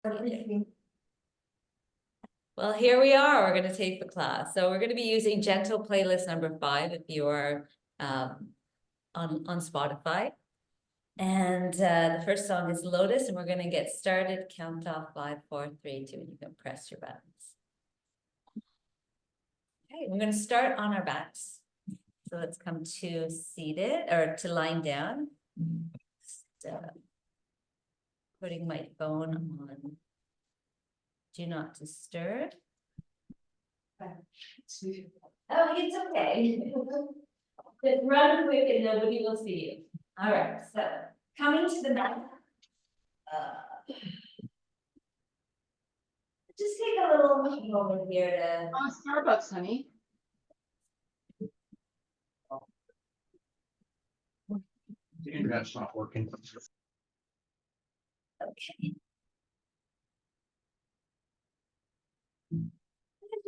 Okay. Well, here we are. We're going to take the class. So we're going to be using Gentle playlist number 5 if you are on Spotify. And the first song is Lotus, and we're going to get started. Count off 5, 4, 3, 2, and you can press your buttons. Okay, we're going to start on our backs. So let's come to seated or to lying down. Just, putting my phone on Do Not Disturb. Oh, it's okay. Just run quick and nobody will see you. All right, so coming to the back. Just take a little moment here to. Starbucks, honey. The internet's not working. Okay. If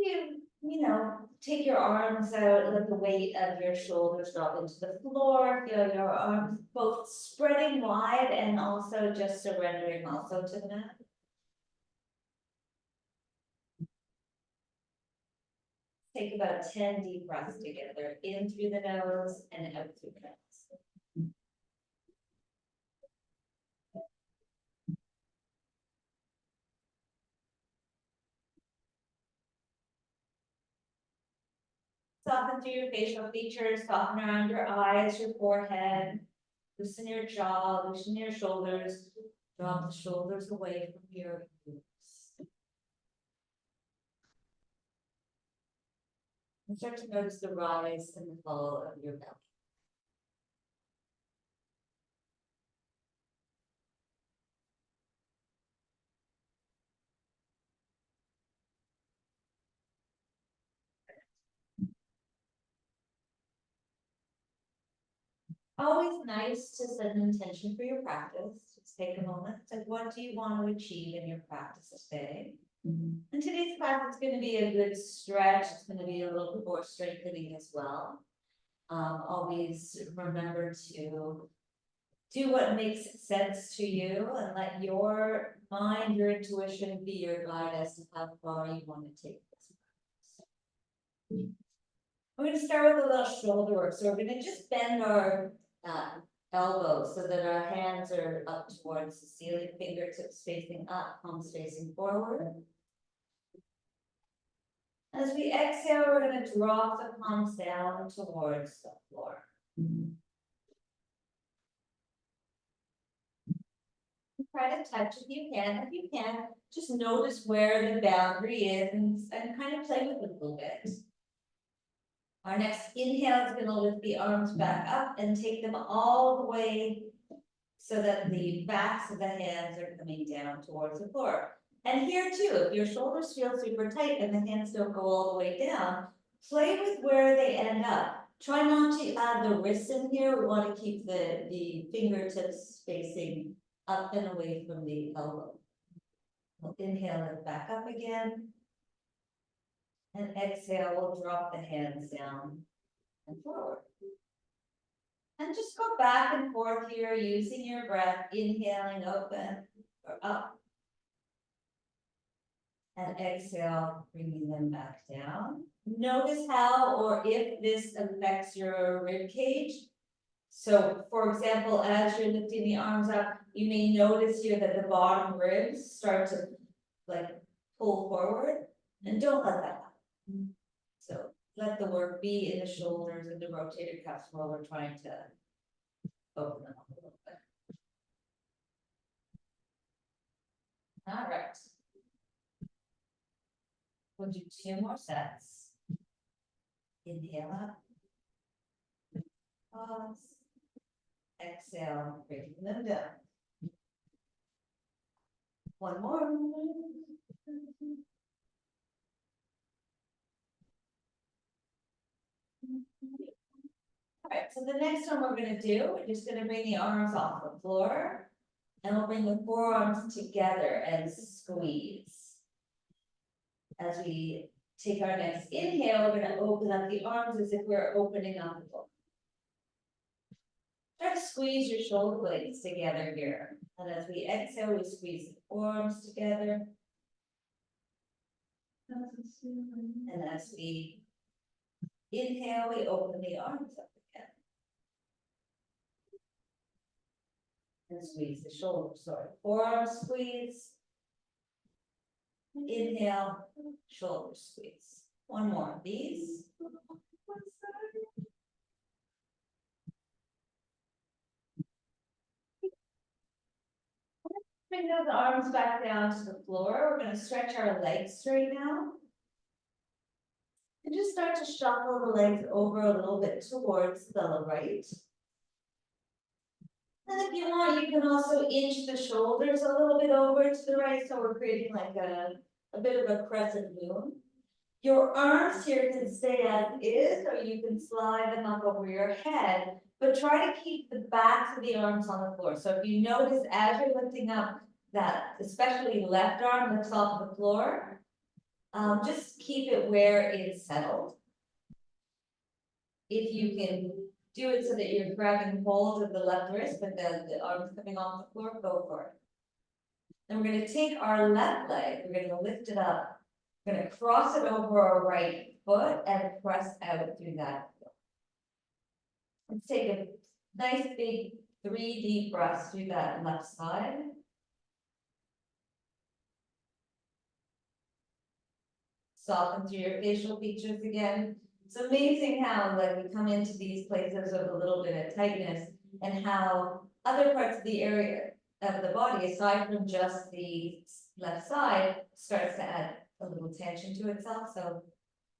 you take your arms out, let the weight of your shoulders drop into the floor, feel your arms both spreading wide and also just surrendering also to the mat. Take about 10 deep breaths together, in through the nose and out through the nose. Soften through your facial features, soften around your eyes, your forehead, loosen your jaw, loosen your shoulders, drop the shoulders away from your glutes. And start to notice the rise and the fall of your belly. Always nice to set an intention for your practice. Just take a moment. Like, what do you want to achieve in your practice today? And today's class is going to be a good stretch. It's going to be a little bit more strengthening as well. Always remember to do what makes sense to you and let your mind, your intuition be your guide as to how far you want to take this practice. We're going to start with a little shoulder work. So we're going to just bend our elbows so that our hands are up towards the ceiling, fingertips facing up, palms facing forward. As we exhale, we're going to drop the palms down towards the floor. Try to touch if you can. If you can, just notice where the boundary is and kind of play with it a little bit. Our next inhale is going to lift the arms back up and take them all the way so that the backs of the hands are coming down towards the floor. And here too, if your shoulders feel super tight and the hands don't go all the way down, play with where they end up. Try not to add the wrists in here. We want to keep the fingertips facing up and away from the elbow. We'll inhale it back up again. And exhale, we'll drop the hands down and forward. And just go back and forth here using your breath, inhaling open or up. And exhale, bringing them back down. Notice how or if this affects your rib cage. So, for example, as you're lifting the arms up, you may notice here that the bottom ribs start to pull forward, and don't let that happen. So let the work be in the shoulders and the rotator cuffs while we're trying to open them up a little bit. All right. We'll do 2 more sets. Inhale up. Pause. Exhale, bring them down. 1 more. All right, so the next one we're going to do, we're just going to bring the arms off the floor and we'll bring the forearms together and squeeze. As we take our next inhale, we're going to open up the arms as if we're opening up the book. Try to squeeze your shoulder blades together here. And as we exhale, we squeeze the forearms together. And as we inhale, we open the arms up again. And squeeze the shoulders, sorry, forearm squeeze. Inhale, shoulder squeeze. One more of these. Bring those arms back down to the floor. We're going to stretch our legs straight now. And just start to shuffle the legs over a little bit towards the right. And if you want, you can also inch the shoulders a little bit over to the right, so we're creating like a bit of a crescent moon. Your arms here can stay as is, or you can slide them up over your head, but try to keep the backs of the arms on the floor. So if you notice as you're lifting up that, especially left arm lifts off the floor, just keep it where it's settled. If you can do it so that you're grabbing hold of the left wrist, but the arms coming off the floor, go for it. Then we're going to take our left leg, we're going to lift it up. We're going to cross it over our right foot and press out through that foot. Let's take a nice big 3 deep breaths through that left side. Soften through your facial features again. It's amazing how like we come into these places with a little bit of tightness and how other parts of the area of the body, aside from just the left side, starts to add a little tension to itself. So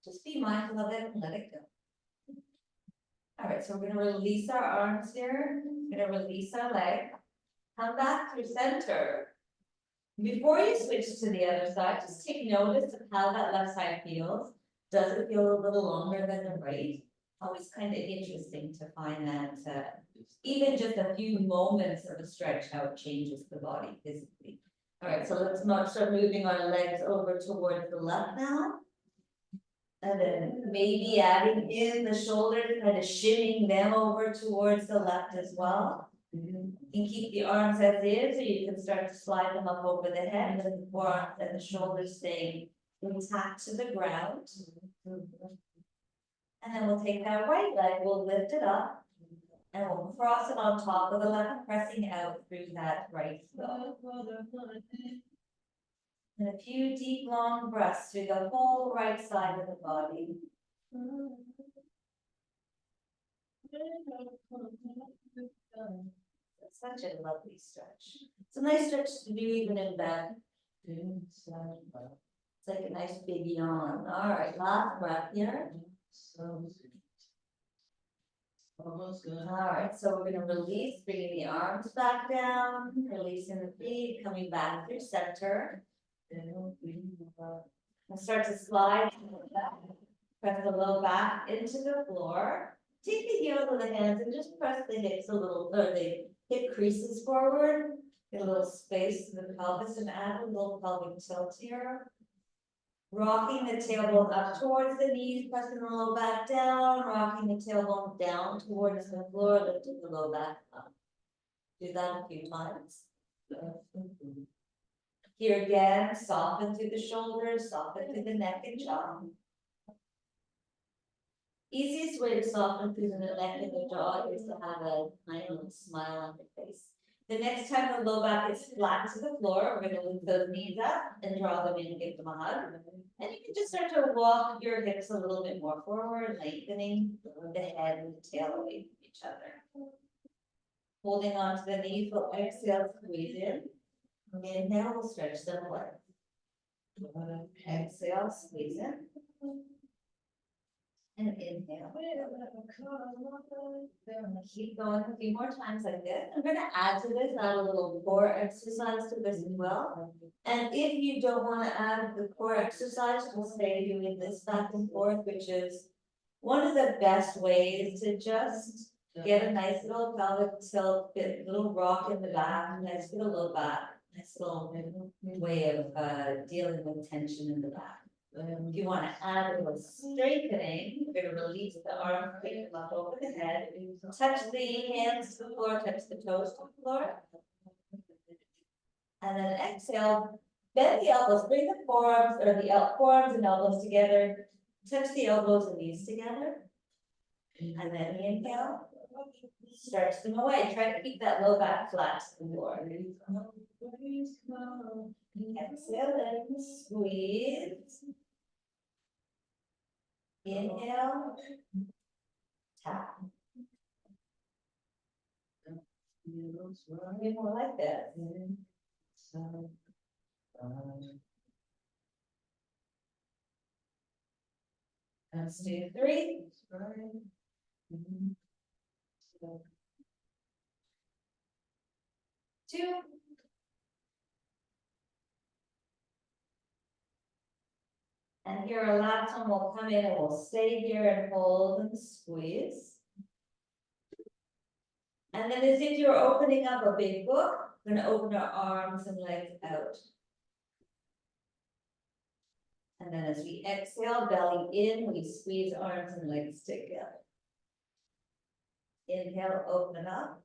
just be mindful of it and let it go. All right, so we're going to release our arms here. We're going to release our leg. Come back through center. Before you switch to the other side, just take notice of how that left side feels. Does it feel a little longer than the right? Always kind of interesting to find that even just a few moments of a stretch, how it changes the body physically. All right, so let's start moving our legs over towards the left now. And then maybe adding in the shoulders, kind of shimming them over towards the left as well. You can keep the arms as is, or you can start to slide them up over the head with the forearms and the shoulders staying intact to the ground. And then we'll take that right leg, we'll lift it up, and we'll cross it on top of the left, pressing out through that right foot. And a few deep, long breaths through the whole right side of the body. It's such a lovely stretch. It's a nice stretch to do even in bed. It's like a nice big yawn. All right, last breath here. All right, so we're going to release, bringing the arms back down, releasing the feet, coming back through center. And start to slide. Press the low back into the floor. Take the heels of the hands and just press the hips a little, or the hip creases forward. Get a little space to the pelvis and add a little pelvic tilt here. Rocking the tailbone up towards the knees, pressing the low back down, rocking the tailbone down towards the floor, lifting the low back up. Do that a few times. Here again, soften through the shoulders, soften through the neck and jaw. Easiest way to soften through the neck and the jaw is to have a kind of smile on your face. The next time the low back is flat to the floor, we're going to lift those knees up and draw them in and give them a hug. And you can just start to walk your hips a little bit more forward, lengthening the head and the tail away from each other. Holding on to the knees, we'll exhale, squeeze in. Inhale, we'll stretch them away. Exhale, squeeze in. And inhale. Keep going a few more times like this. I'm going to add to this, add a little core exercise to this as well. And if you don't want to add the core exercise, we'll stay doing this back and forth, which is one of the best ways to just get a nice little pelvic tilt, get a little rock in the back, nice little low back, nice little way of dealing with tension in the back. If you want to add a little strengthening, you're going to release the arm, bring them up over the head, touch the hands to the floor, touch the toes to the floor. And then exhale, Bend the elbows, bring the forearms or the forearms and elbows together, touch the elbows and knees together. And then inhale, stretch them away, try to keep that low back flat to the floor. Exhale and squeeze. Inhale, tap. Be more like this. Let's do 3. 2. And here our last one will come in and we'll stay here and hold and squeeze. And then as if you're opening up a big book, we're gonna open our arms and legs out. And then as we exhale, belly in, we squeeze arms and legs together. Inhale, open up.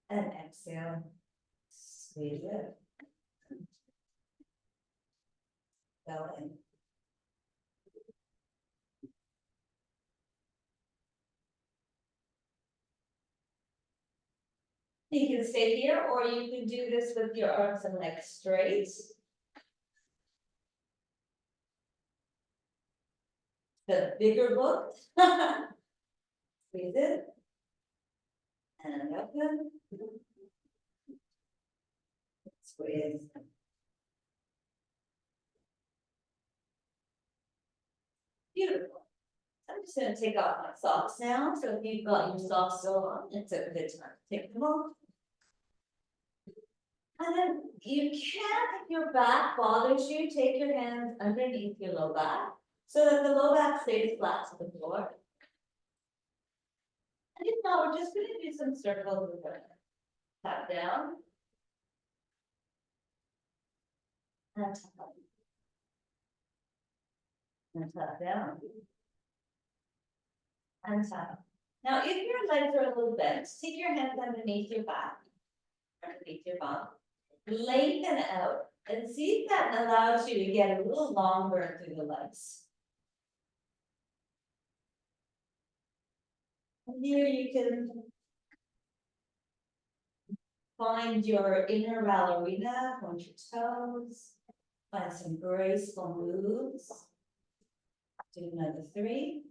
And exhale, squeeze it. Belly. You can stay here, or you can do this with your arms and legs straight. The bigger book. Squeeze it. And open. Squeeze. Beautiful. I'm just gonna take off my socks now, so if you've got your socks still on, it's a good time to take them off. And then you can, if your back bothers you, take your hands underneath your low back, so that the low back stays flat to the floor. And if not, we're just gonna do some circles. We're gonna tap down. And tap up. And tap down. And tap up. Now, if your legs are a little bent, take your hands underneath your back, underneath your bum, lengthen out, and see if that allows you to get a little longer through the legs. And here you can find your inner ballerina, point your toes, find some graceful moves. Do another 3.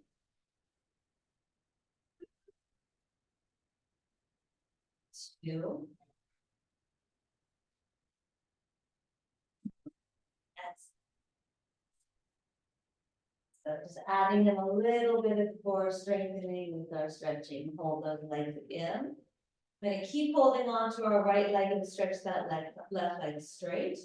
2. So just adding in a little bit of core strengthening with our stretching. Hold those legs in. I'm going to keep holding on to our right leg and stretch that left leg straight.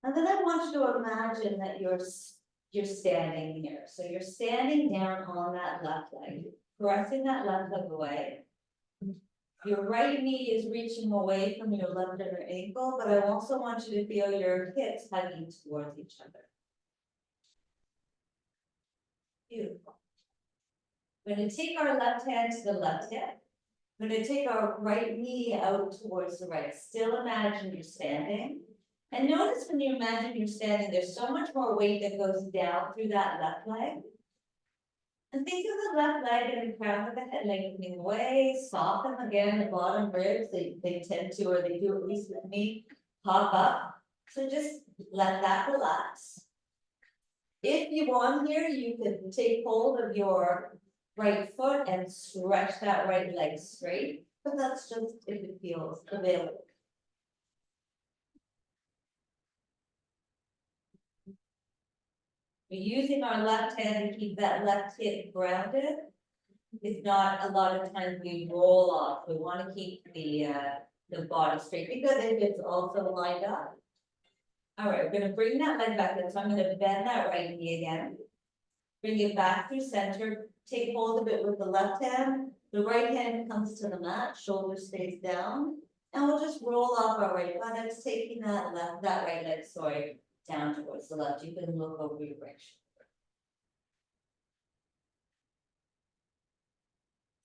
And then I want you to imagine that you're standing here. So you're standing down on that left leg, pressing that left leg away. Your right knee is reaching away from your left inner ankle, but I also want you to feel your hips hugging towards each other. Beautiful. We're going to take our left hand to the left hip. We're going to take our right knee out towards the right. Still imagine you're standing. And notice when you imagine you're standing, there's so much more weight that goes down through that left leg. And think of the left leg and the crown of the head lengthening away, soften again the bottom ribs, they tend to, or they do at least with me, pop up. So just let that relax. If you want here, you can take hold of your right foot and stretch that right leg straight, but that's just if it feels available. We're using our left hand to keep that left hip grounded. If not, a lot of times we roll off. We want to keep the body straight because if it's also lined up. All right, we're going to bring that leg back in. So I'm going to bend that right knee again. Bring it back through center. Take hold of it with the left hand. The right hand comes to the mat. Shoulder stays down. And we'll just roll off our right buttocks, taking that right leg, sorry, down towards the left. You can look over your right shoulder.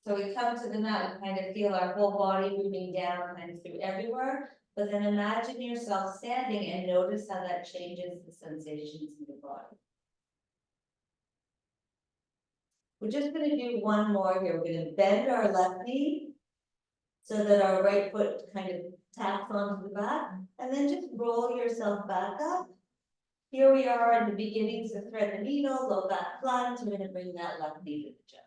So we come to the mat, we kind of feel our whole body moving down kind of through everywhere, but then imagine yourself standing and notice how that changes the sensations in your body. We're just gonna do one more here. We're gonna bend our left knee so that our right foot kind of taps onto the back, and then just roll yourself back up. Here we are in the beginning, so thread the needle, low back flat, we're gonna bring that left knee to the chest.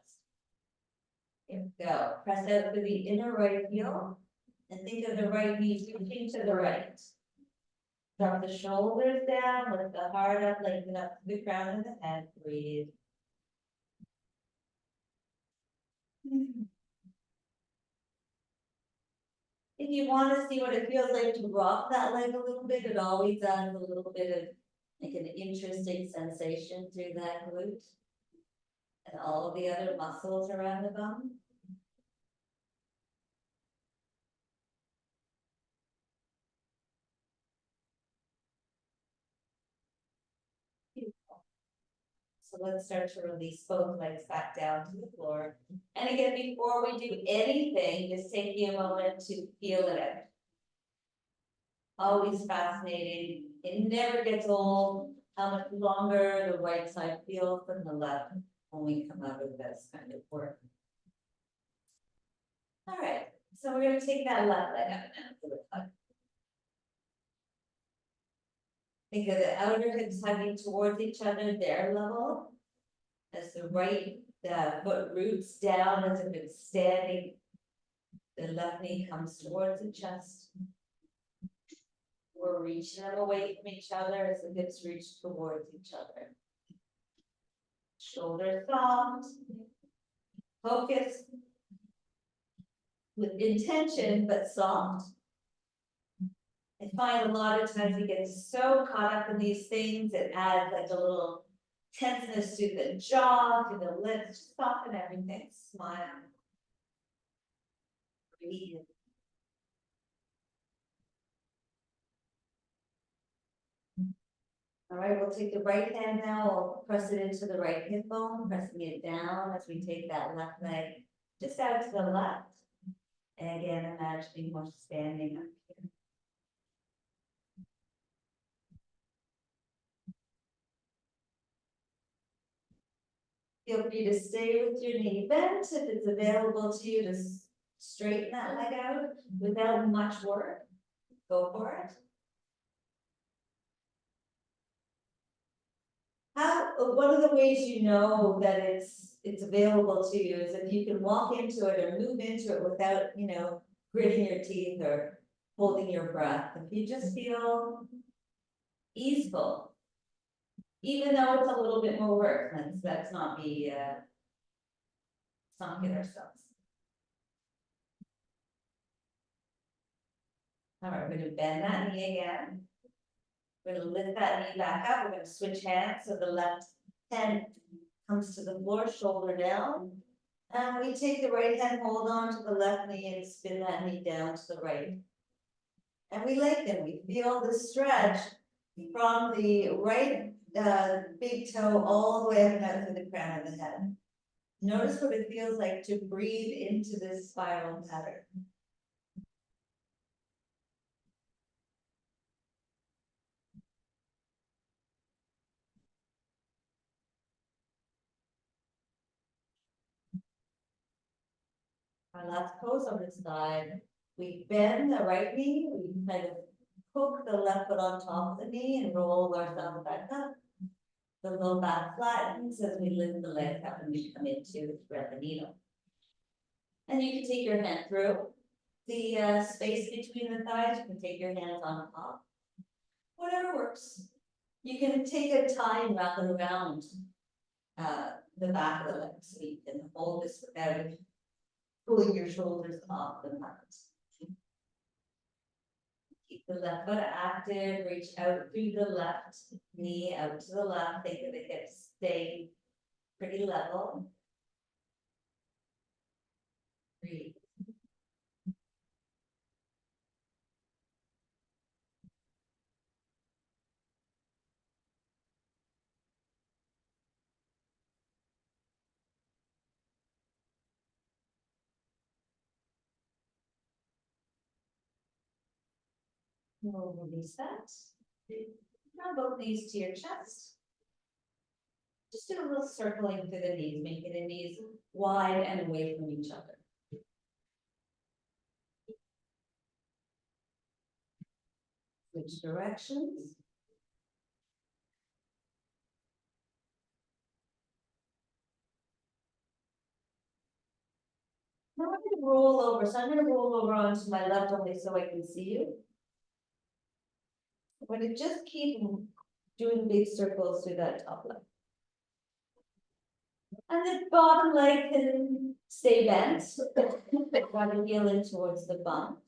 Here we go, press out for the inner right heel, and think of the right knee reaching to the right. Drop the shoulders down, lift the heart up, lengthen up to the crown of the head, breathe. If you want to see what it feels like to rock that leg a little bit, it always adds a little bit of like an interesting sensation through that glute and all of the other muscles around the bum. Beautiful. So let's start to release both legs back down to the floor. And again, before we do anything, just taking a moment to feel it out. Always fascinating. It never gets old. How much longer the right side feels than the left when we come out of this kind of work. All right, so we're gonna take that left leg out now for the hug. Think of the outer hips hugging towards each other, their level. As the right foot roots down as if it's standing. The left knee comes towards the chest. We're reaching them away from each other as the hips reach towards each other. Shoulders soft. Focus. With intention, but soft. I find a lot of times we get so caught up in these things, it adds like a little tenseness to the jaw, to the lips, just soften everything, smile. Breathe. All right, we'll take the right hand now, we'll press it into the right hip bone, pressing it down as we take that left leg just out to the left. And again, imagining we're standing up here. Feel free to stay with your knee bent if it's available to you to straighten that leg out without much work. Go for it. One of the ways you know that it's available to you is if you can walk into it or move into it without, gritting your teeth or holding your breath. If you just feel easeful, even though it's a little bit more work, let's not be let's not kid ourselves. All right, we're gonna bend that knee again. We're gonna lift that knee back up. We're gonna switch hands so the left hand comes to the floor, shoulder down. And we take the right hand, hold on to the left knee and spin that knee down to the right. And we lengthen, we feel the stretch from the right big toe all the way up and out to the crown of the head. Notice what it feels like to breathe into this spiral pattern. Our last pose on this side, we bend the right knee, we kind of hook the left foot on top of the knee and roll ourselves back up. The low back flattens as we lift the legs up and we come into thread the needle. And you can take your hand through the space between the thighs, you can take your hands on top. Whatever works. You can take a tie and wrap it around the back of the legs so you can hold this without pulling your shoulders off the mat. Keep the left foot active, reach out through the left knee, out to the left, think of the hips stay pretty level. Breathe. We'll release that. Now both knees to your chest. Just do a little circling through the knees, making the knees wide and away from each other. Switch directions. Now I'm going to roll over. So I'm going to roll over onto my left only so I can see you. I'm going to just keep doing big circles through that top leg. And the bottom leg can stay bent. Got to heel in towards the bum.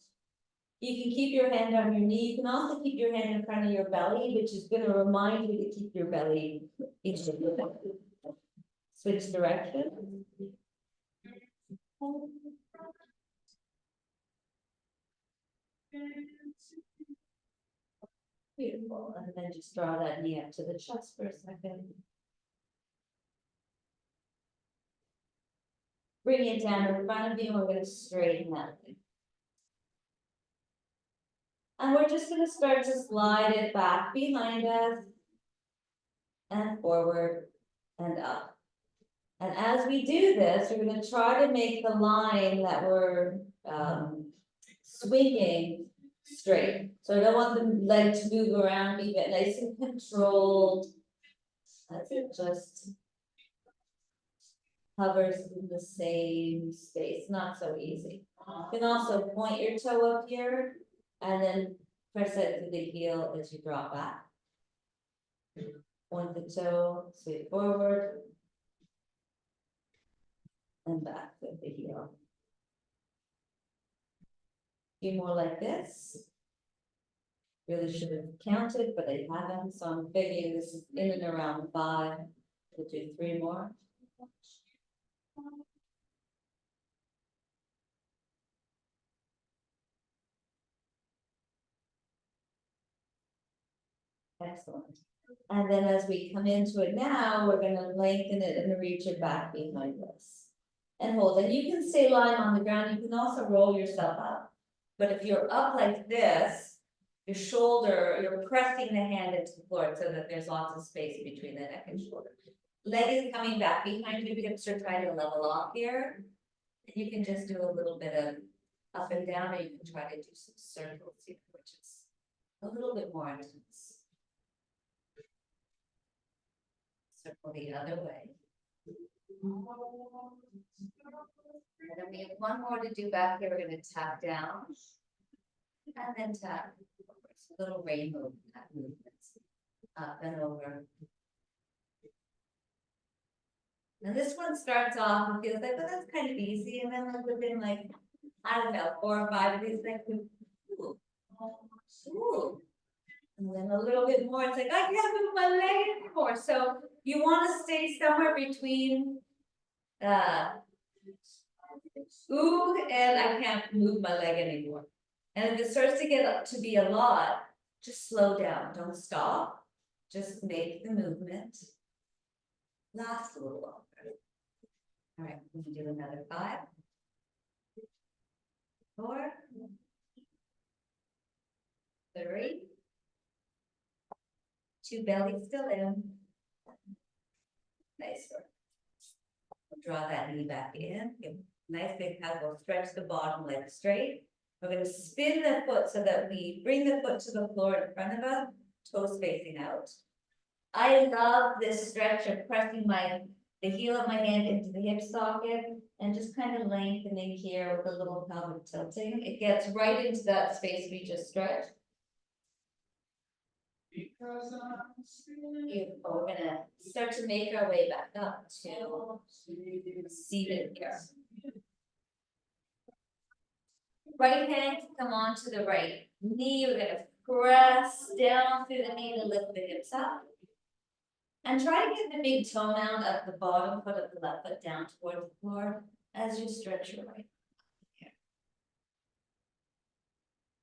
You can keep your hand on your knee. You can also keep your hand in front of your belly, which is going to remind you to keep your belly in the back. Switch direction. Beautiful. And then just draw that knee up to the chest for a second. Bring it down in front of you, and we're going to straighten that. And we're just going to start to slide it back behind us and forward and up. And as we do this, we're going to try to make the line that we're swinging straight. So I don't want the leg to move around, keep it nice and controlled. That's it, just hovers in the same space, not so easy. You can also point your toe up here and then press it to the heel as you drop back. Point the toe, sweep forward. And back with the heel. A few more like this. Really should have counted, but I haven't, so I'm figuring this is in and around 5. We'll do 3 more. Excellent. And then as we come into it now, we're going to lengthen it and reach it back behind us. And hold. And you can stay lying on the ground. You can also roll yourself up. But if you're up like this, your shoulder, you're pressing the hand into the floor so that there's lots of space between the neck and shoulder. Leg is coming back behind you. Hips are trying to level off here. You can just do a little bit of up and down, or you can try to do some circles here, which is a little bit more intense. Circle the other way. And then we have one more to do back here. We're going to tap down and then tap. It's a little rainbow movements up and over. And this one starts off and feels like, well, that's kind of easy. And then within like, I don't know, 4 or 5 of these things, ooh, ooh. And then a little bit more, it's like, I can't move my leg anymore. So you want to stay somewhere between ooh, and I can't move my leg anymore. And if it starts to get up to be a lot, just slow down. Don't stop. Just make the movement last a little longer. All right, we can do another 5, 4, 3, 2, belly still in. Nice work. We'll draw that knee back in. Give a nice big hug. We'll stretch the bottom leg straight. We're going to spin the foot so that we bring the foot to the floor in front of us, toes facing out. I love this stretch of pressing the heel of my hand into the hip socket and just kind of lengthening here with a little pelvic tilting. It gets right into that space we just stretched. Beautiful. We're going to start to make our way back up to seated here. Right hand can come onto the right knee. We're going to press down through the knee to lift the hips up. And try to get the big toe mound of the bottom foot of the left foot down towards the floor as you stretch your right. Here.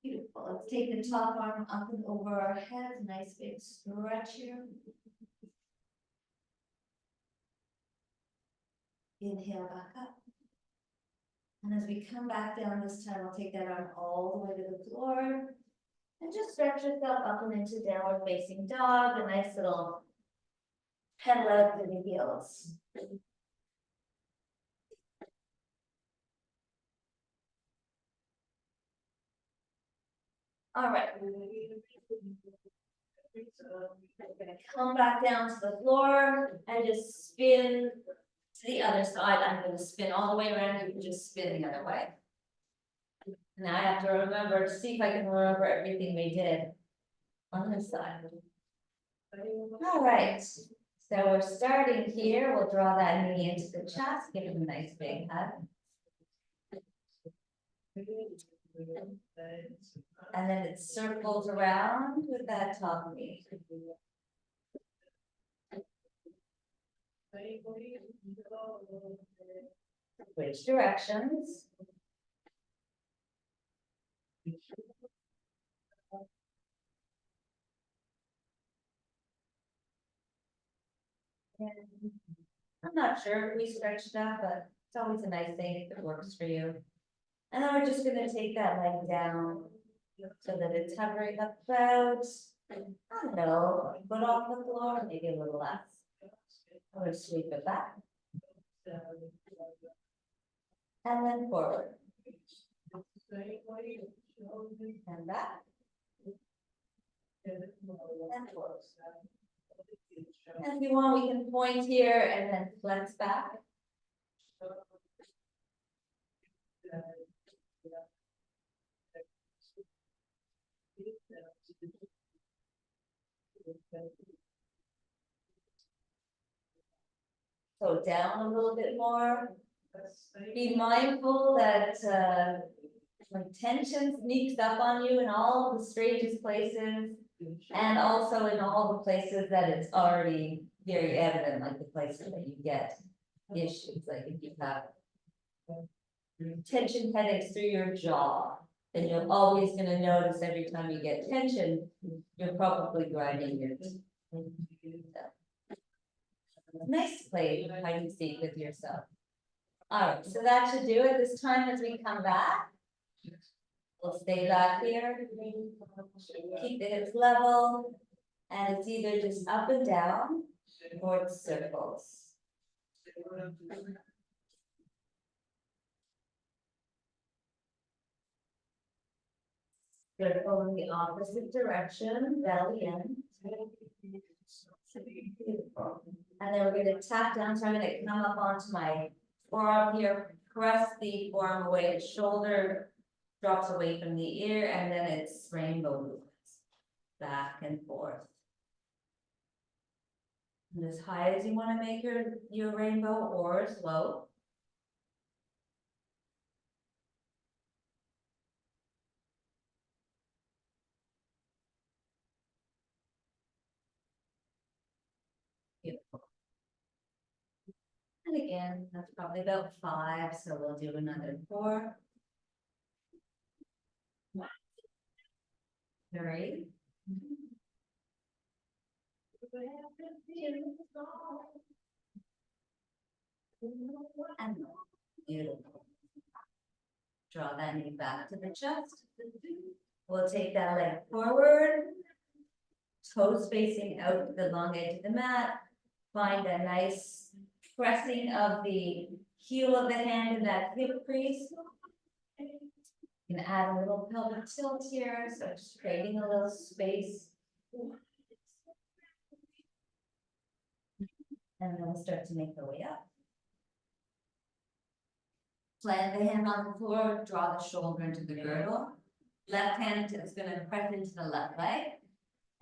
Beautiful. Let's take the top arm up and over our head. Nice big stretch here. Inhale back up. And as we come back down this time, we'll take that arm all the way to the floor. And just stretch yourself up and into downward facing dog, a nice little pedal out through the heels. All right. We're gonna come back down to the floor and just spin to the other side. I'm gonna spin all the way around, you can just spin the other way. Now I have to remember, see if I can remember everything we did on this side. All right, so we're starting here. We'll draw that knee into the chest, give it a nice big hug. And then it circles around with that top knee. Switch directions. And I'm not sure if we stretched that, but it's always a nice thing if it works for you. And then we're just gonna take that leg down so that it's hovering about, I don't know, a foot off the floor, maybe a little less. I'm gonna sweep it back. And then forward. And back. And forward. And if you want, we can point here and then flex back. So down a little bit more. Be mindful that when tension sneaks up on you in all the strangest places, and also in all the places that it's already very evident, like the places that you get issues, like if you have tension headaches through your jaw, then you're always gonna notice every time you get tension, you're probably grinding your teeth. Nice play, hide and seek with yourself. All right, so that should do it. This time as we come back, we'll stay back here. Keep the hips level, and it's either just up and down or it's circles. Circle in the opposite direction, belly in. Beautiful. And then we're going to tap down, so I'm going to come up onto my forearm here, press the forearm away, the shoulder drops away from the ear, and then it's rainbow movements, back and forth. And as high as you want to make your rainbow, or as low. Beautiful. And again, that's probably about 5, so we'll do another 4. 3. And beautiful. Draw that knee back to the chest. We'll take that leg forward. Toes facing out the long edge of the mat. Find a nice pressing of the heel of the hand in that hip crease. You can add a little pelvic tilt here, so just creating a little space. And then we'll start to make our way up. Plant the hand on the floor, draw the shoulder into the girdle. Left hand is going to press into the left leg.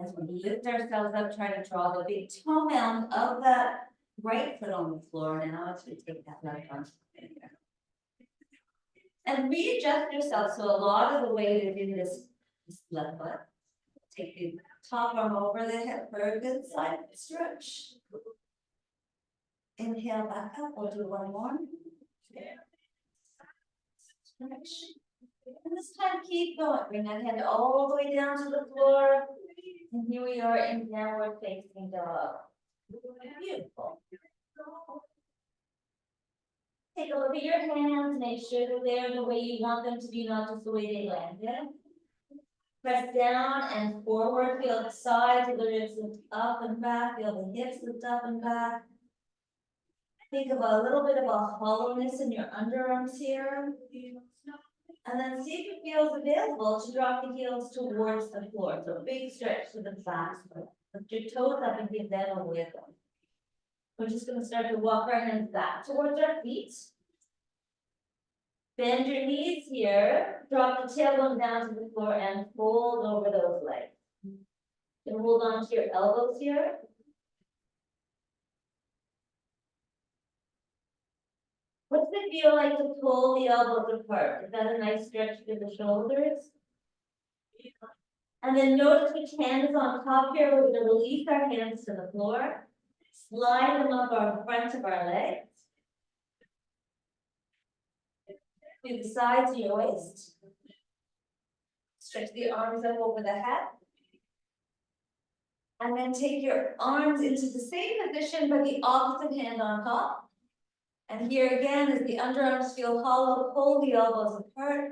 As we lift ourselves up, try to draw the big toe mound of that right foot on the floor now as we take that left arm. And readjust yourself, so a lot of the weight is in this left foot. Take the top arm over the hip for a good side stretch. Inhale back up, we'll do one more. Stretch. And this time keep going, bring that hand all the way down to the floor. And here we are in downward facing dog. Beautiful. Take a look at your hands, make sure that they're the way you want them to be, not just the way they landed. Press down and forward, feel the sides, feel the ribs lift up and back, feel the hips lift up and back. Think of a little bit of a hollowness in your underarms here. And then see if it feels available to drop the heels towards the floor. So a big stretch to the back. Lift your toes up and give them a wiggle. We're just going to start to walk our hands back towards our feet. Bend your knees here. Drop the tailbone down to the floor and fold over those legs. And hold on to your elbows here. What's it feel like to pull the elbows apart? Is that a nice stretch to the shoulders? And then notice which hand is on top here. We're going to release our hands to the floor. Slide them up our front of our legs. Do the sides of your waist. Stretch the arms up over the head. And then take your arms into the same position, but the opposite hand on top. And here again, as the underarms feel hollow, pull the elbows apart.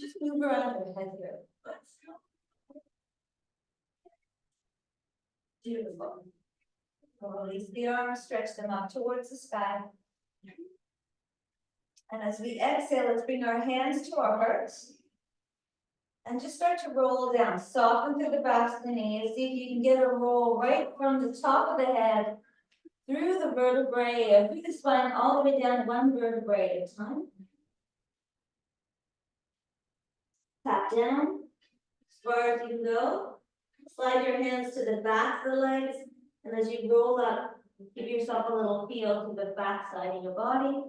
Just move around your head here. Beautiful. Release the arms, stretch them up towards the sky. And as we exhale, let's bring our hands to our hearts. And just start to roll down. Soften through the backs of the knees. See if you can get a roll right from the top of the head through the vertebrae, through the spine, all the way down one vertebrae at a time. Tap down, as far as you can go. Slide your hands to the back of the legs, and as you roll up, give yourself a little feel to the back side of your body,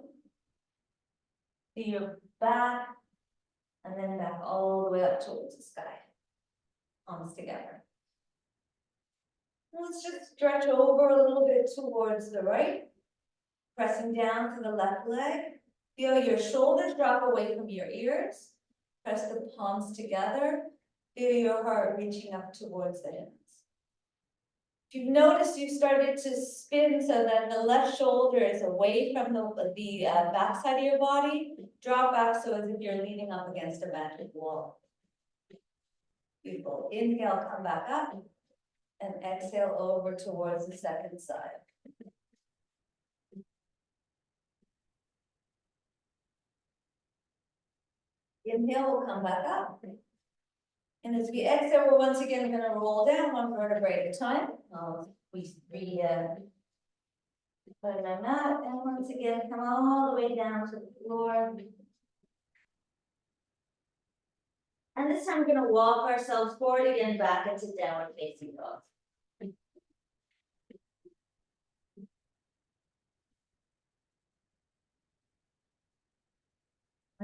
to your back, and then back all the way up towards the sky. Arms together. Let's just stretch over a little bit towards the right, pressing down to the left leg. Feel your shoulders drop away from your ears. Press the palms together. Feel your heart reaching up towards the hands. If you've noticed, you've started to spin so that the left shoulder is away from the back side of your body. Drop back so as if you're leaning up against a magic wall. Beautiful. Inhale, come back up. And exhale over towards the second side. Inhale, we'll come back up. And as we exhale, we're once again going to roll down one vertebrae at a time. We put in our mat, and once again, come all the way down to the floor. And this time, we're going to walk ourselves forward again back into downward facing dog.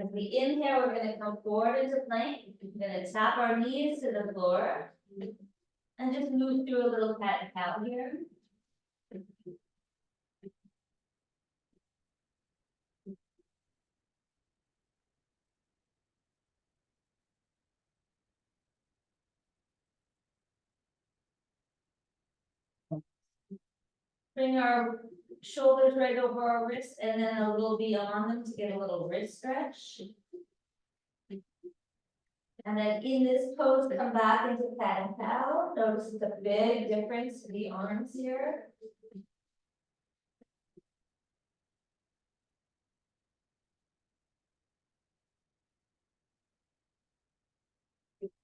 As we inhale, we're going to come forward into plank. We're going to tap our knees to the floor. And just move through a little cat and cow here. Bring our shoulders right over our wrists and then a little beyond them to get a little wrist stretch. And then in this pose, come back into cat and cow. Notice the big difference to the arms here.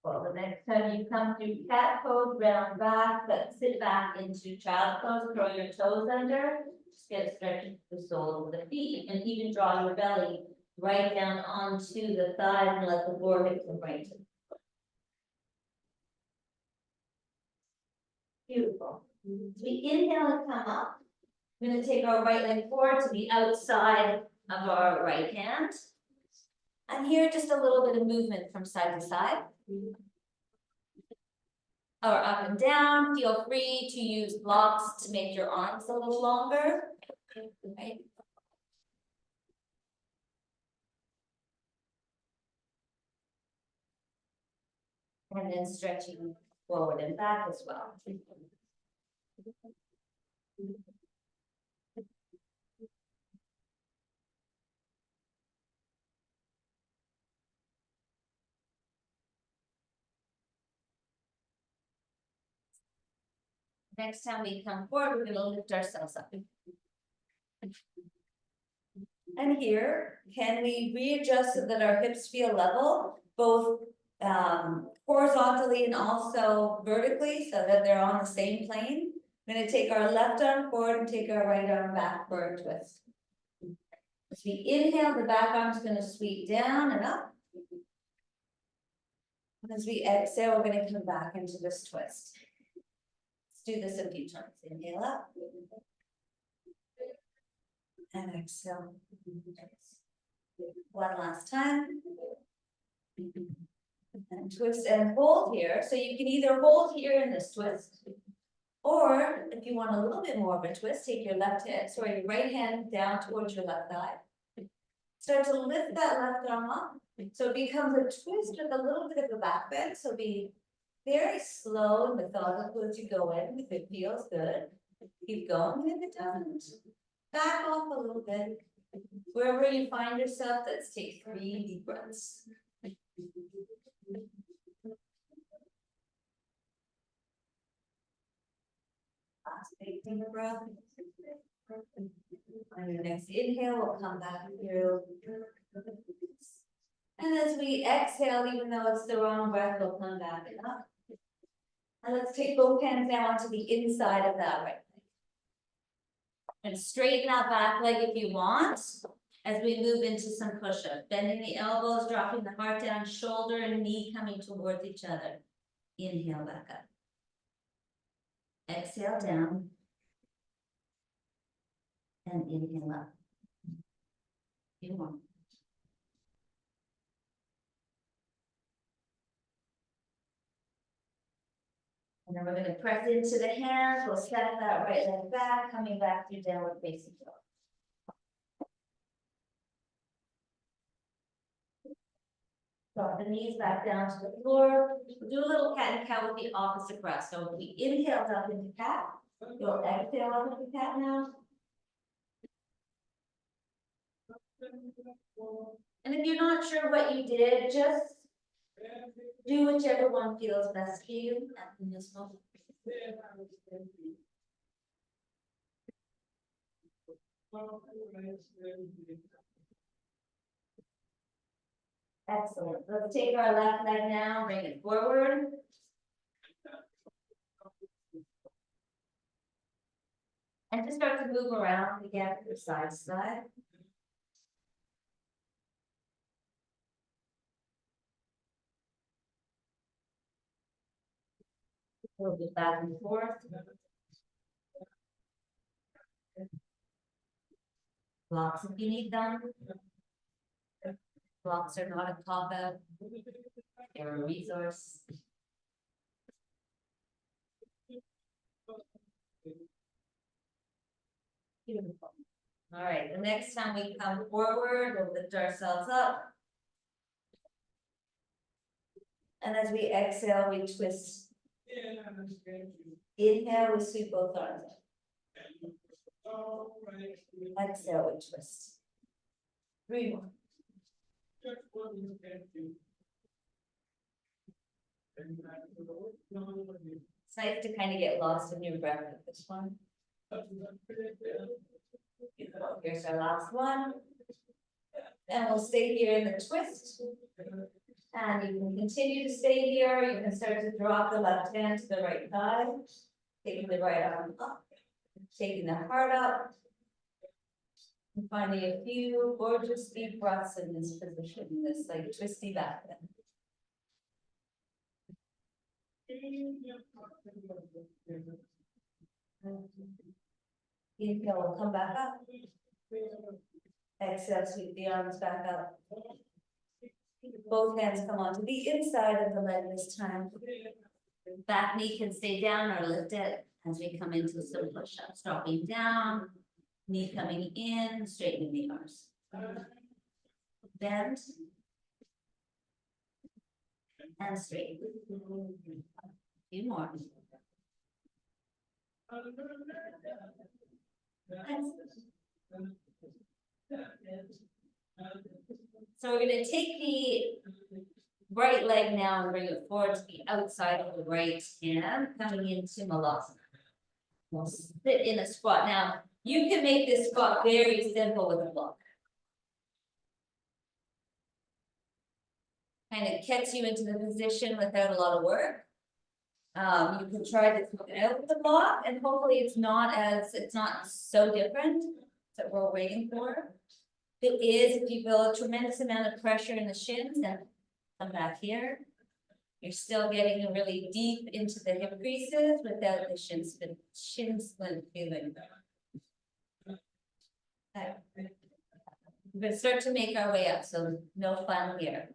Well, the next time you come through cat pose, round back, but sit back into child pose, curl your toes under. Just get a stretch into the soles of the feet and even draw your belly right down onto the thighs and let the forehead come right to the floor. Beautiful. As we inhale and come up, we're going to take our right leg forward to the outside of our right hand. And here, just a little bit of movement from side to side. Or up and down. Feel free to use blocks to make your arms a little longer. Right. And then stretching forward and back as well. Next time we come forward, we're gonna lift ourselves up. And here, can we readjust so that our hips feel level, both horizontally and also vertically, so that they're on the same plane? We're gonna take our left arm forward and take our right arm back for a twist. As we inhale, the back arm's gonna sweep down and up. And as we exhale, we're gonna come back into this twist. Let's do this a few times. Inhale up. And exhale. One last time. And twist and hold here. So you can either hold here in this twist, or if you want a little bit more of a twist, take your your right hand down towards your left thigh. Start to lift that left arm up. So it becomes a twist with a little bit of a back bend. So be very slow and methodical as you go in. If it feels good, keep going. If it doesn't, back off a little bit. Wherever you find yourself, let's take 3 deep breaths. Last big deep breath. On your next inhale, we'll come back through. And as we exhale, even though it's the wrong breath, we'll come back and up. And let's take both hands now onto the inside of that right leg. And straighten that back leg if you want, as we move into some push-up. Bending the elbows, dropping the heart down, shoulder and knee coming towards each other. Inhale back up. Exhale down. And inhale up. Few more. And then we're going to press into the hands. We'll step that right leg back, coming back through downward facing dog. Drop the knees back down to the floor. We'll do a little cat and cow with the opposite breath. So if we inhale up into cat, you'll exhale up into cat now. And if you're not sure what you did, just do whichever one feels best for you in this moment. Excellent. Let's take our left leg now, bring it forward. And just start to move around again from side to side. A little bit back and forth. Blocks if you need them. Blocks are not a pop-up. They're a resource. Beautiful. All right, the next time we come forward, we'll lift ourselves up. And as we exhale, we twist. Inhale, we sweep both arms up. Exhale, we twist. 3 more. It's nice to kind of get lost in your breath with this one. Here's our last one. And we'll stay here in the twist. And you can continue to stay here. You can start to drop the left hand to the right thigh. Taking the right arm up. Taking the heart up. And finding a few gorgeous deep breaths in this position, this like twisty back bend. Inhale, we'll come back up. Exhale, sweep the arms back up. Both hands come onto the inside of the leg this time. Back knee can stay down or lift it as we come into some push-ups. Dropping down, knee coming in, straightening the arms. Bend. And straight. A few more. So we're going to take the right leg now and bring it forward to the outside of the right hand, coming into Malasana. sit in a squat. Now, you can make this squat very simple with a block. Kind of gets you into the position without a lot of work. You can try this out with the block, and hopefully it's not so different that we're waiting for. If it is, if you feel a tremendous amount of pressure in the shins, then come back here. You're still getting really deep into the hip creases without the shin splint feeling. Okay. We're gonna start to make our way up, so no fun here.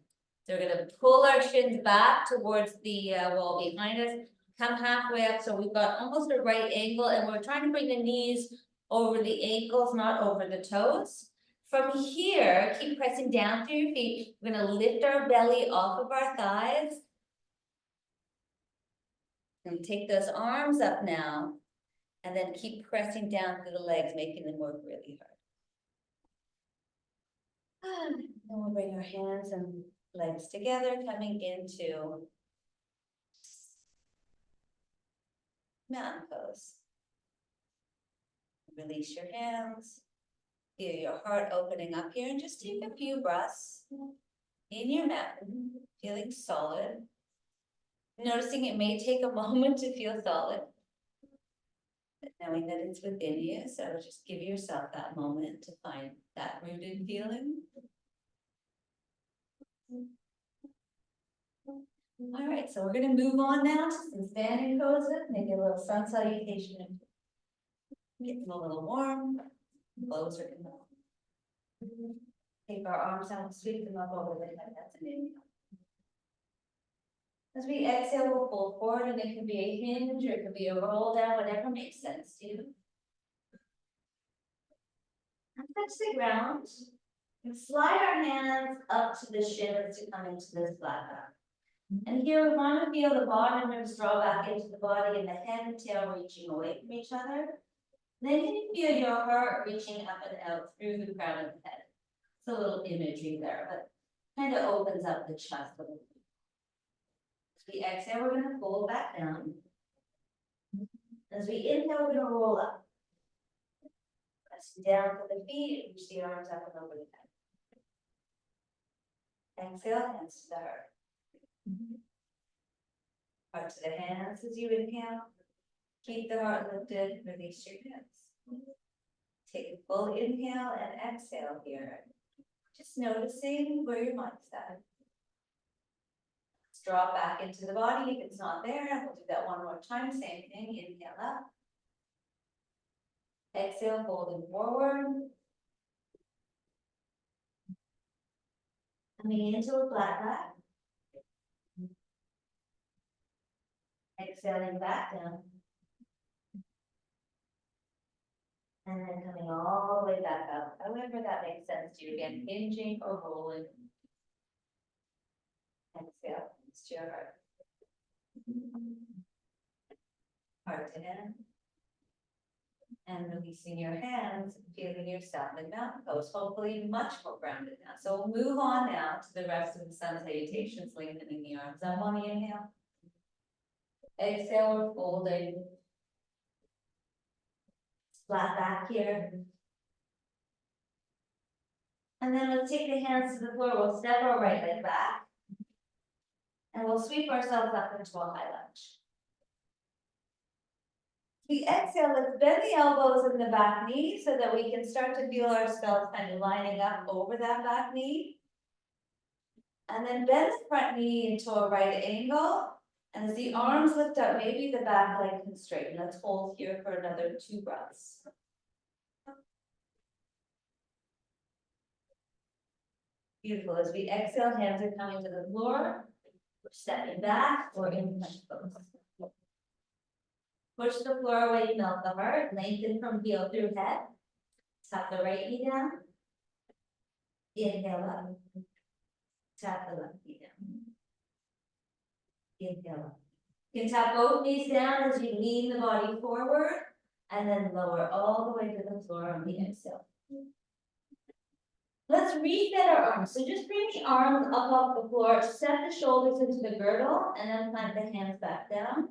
So we're gonna pull our shins back towards the wall behind us, come halfway up, so we've got almost a right angle, and we're trying to bring the knees over the ankles, not over the toes. From here, keep pressing down through your feet. We're gonna lift our belly off of our thighs. And take those arms up now, and then keep pressing down through the legs, making them work really hard. Then we'll bring our hands and legs together, coming into mountain pose. Release your hands. Feel your heart opening up here, and just take a few breaths in your mountain, feeling solid. Noticing it may take a moment to feel solid, but knowing that it's within you, so just give yourself that moment to find that rooted feeling. All right, so we're gonna move on now to some standing poses, maybe a little sun salutation. Get them a little warm, close or take our arms out, sweep them up over the head, that's an inhale. As we exhale, we'll fold forward, and it could be a hinge or it could be a roll down, whatever makes sense to you. And touch the ground. And slide our hands up to the shins to come into this flat back. And here we want to feel the bottom ribs draw back into the body and the head and tail reaching away from each other. And then you can feel your heart reaching up and out through the crown of the head. It's a little imagery there, but kind of opens up the chest a little bit. As we exhale, we're going to fold back down. As we inhale, we're going to roll up. Press down to the feet, reach the arms up and over the head. Exhale, hands to the heart. Heart to the hands as you inhale. Keep the heart lifted, release your hands. Take a full inhale and exhale here. Just noticing where your mind's at. Drop back into the body if it's not there. We'll do that one more time. Same thing. Inhale up. Exhale, folding forward. Coming into a flat back. Exhaling back down. And then coming all the way back up. However that makes sense to you. Again, hinging or rolling. Exhale. To your heart. Heart to hand. And releasing your hands, feeling yourself in mountain pose, hopefully much more grounded now. So we'll move on now to the rest of the sun salutations, lengthening the arms up on the inhale. Exhale, we're folding. Flat back here. And then let's take the hands to the floor. We'll step our right leg back. And we'll sweep ourselves up into a high lunge. We exhale, let's bend the elbows in the back knee so that we can start to feel ourselves kind of lining up over that back knee. And then bend the front knee into a right angle. And as the arms lift up, maybe the back leg can straighten. Let's hold here for another 2 breaths. Beautiful. As we exhale, hands are coming to the floor. We're stepping back or in plank pose. Push the floor away, melt the heart, lengthen from heel through head. Tap the right knee down. Inhale up. Tap the left knee down. Inhale up. You can tap both knees down as you lean the body forward and then lower all the way to the floor on the exhale. Let's reset our arms. So just bring the arms up off the floor, set the shoulders into the girdle, and then plant the hands back down.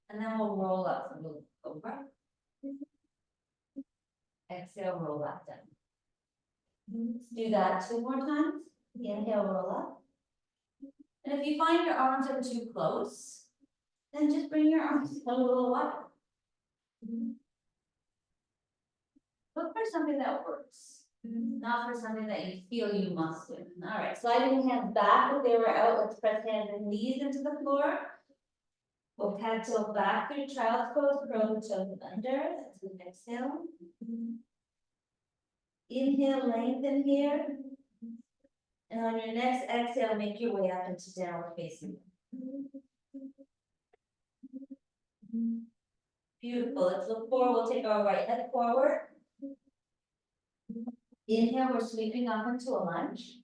And then we'll roll up from the over. Exhale, roll back down. Let's do that 2 more times. Inhale, roll up. And if you find your arms are too close, then just bring your arms a little wider. Look for something that works, not for something that you feel you must do. All right, sliding hands back if they were out. Let's press hands and knees into the floor. We'll head tilt back through child's pose, curl the toes under. That's an exhale. Inhale, lengthen here. And on your next exhale, make your way up into downward facing. Beautiful. Let's look forward. We'll take our right leg forward. Inhale, we're sweeping up into a lunge.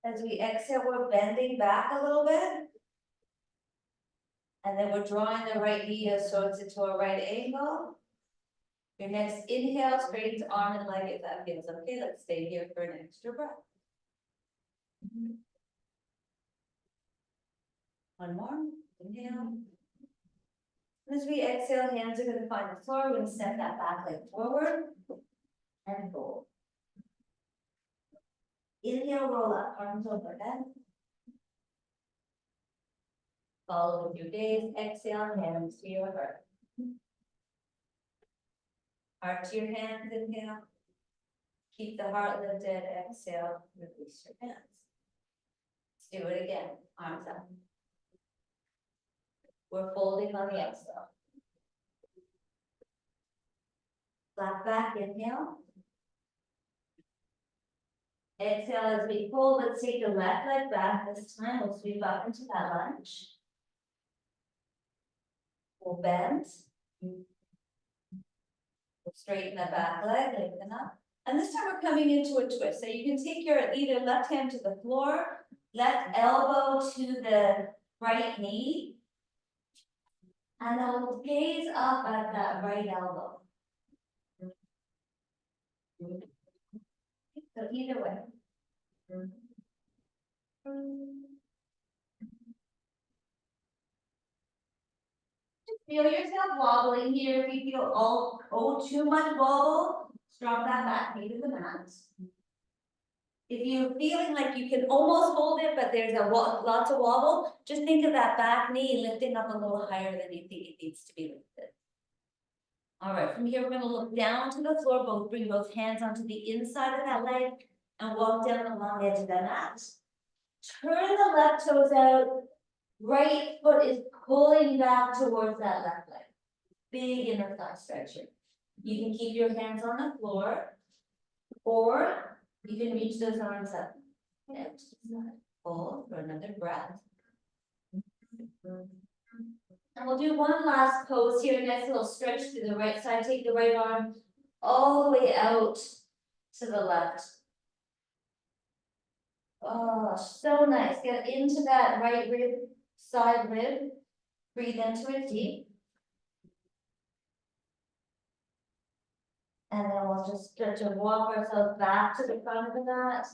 As we exhale, we're bending back a little bit. And then we're drawing the right knee so it's into a right angle. Your next inhale, straightens arm and leg if that feels okay. Let's stay here for an extra breath. One more. Inhale. As we exhale, hands are going to find the floor. We're going to step that back leg forward and fold. Inhale, roll up, arms overhead. Follow with your gaze. Exhale, hands to your heart. Heart to your hands, inhale. Keep the heart lifted, exhale, release your hands. Let's do it again, arms up. We're folding on the exhale. Flat back, inhale. Exhale as we fold. Let's take the left leg back. This time we'll sweep up into that lunge. We'll bend. We'll straighten the back leg, lengthen up. And this time we're coming into a twist. So you can take your either left hand to the floor, left elbow to the right knee. And then we'll gaze up at that right elbow. So either way. Just feel yourself wobbling here. If you feel too much wobble, drop that back knee to the mat. If you're feeling like you can almost hold it, but there's lots of wobble, just think of that back knee lifting up a little higher than you think it needs to be lifted. All right, from here, we're going to look down to the floor, bring both hands onto the inside of that leg and walk down the long edge of the mat. Turn the left toes out. Right foot is pulling back towards that left leg. Big inner thigh stretcher. You can keep your hands on the floor, or you can reach those arms up. Hold for another breath. And we'll do one last pose here. Nice little stretch to the right side. Take the right arm all the way out to the left. Oh, so nice. Get into that right rib, side rib. Breathe into it deep. And then we'll just stretch and walk ourselves back to the front of the mat.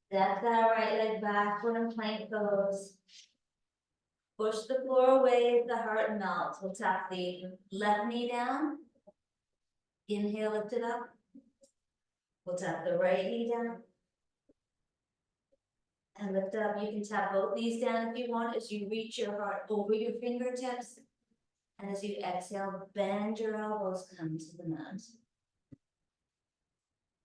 Step that right leg back when plank pose. Push the floor away as the heart melts. We'll tap the left knee down. Inhale, lift it up. We'll tap the right knee down. And lift up. You can tap both knees down if you want as you reach your heart over your fingertips. And as you exhale, bend your elbows, come to the mat.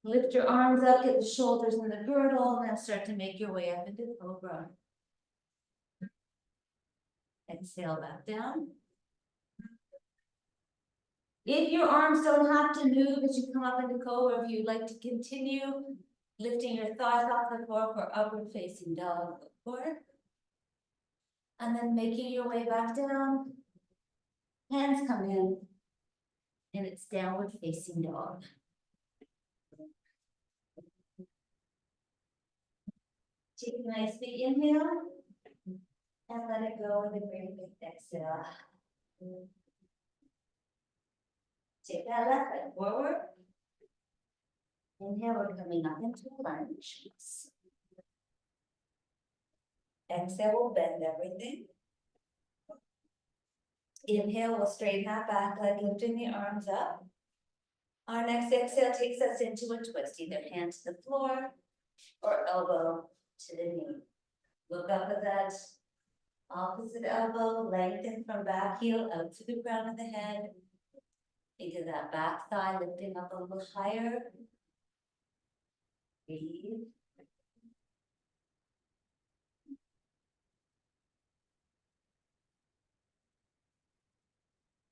Lift your arms up, get the shoulders in the girdle, and then start to make your way up into the cobra. Exhale back down. If your arms don't have to move as you come up into cobra, if you'd like to continue lifting your thighs off the floor for upward facing dog, go for it. And then making your way back down. Hands come in, and it's downward facing dog. Take a nice big inhale, and let it go with a great big exhale. Take that left leg forward. Inhale, we're coming up into a lunge. Exhale, we'll bend everything. inhale, we'll straighten that back leg, lifting the arms up. Our next exhale takes us into a twist, either hand to the floor or elbow to the knee. Look up at that opposite elbow, lengthen from back heel out to the crown of the head. Think of that back thigh lifting up a little higher. Breathe.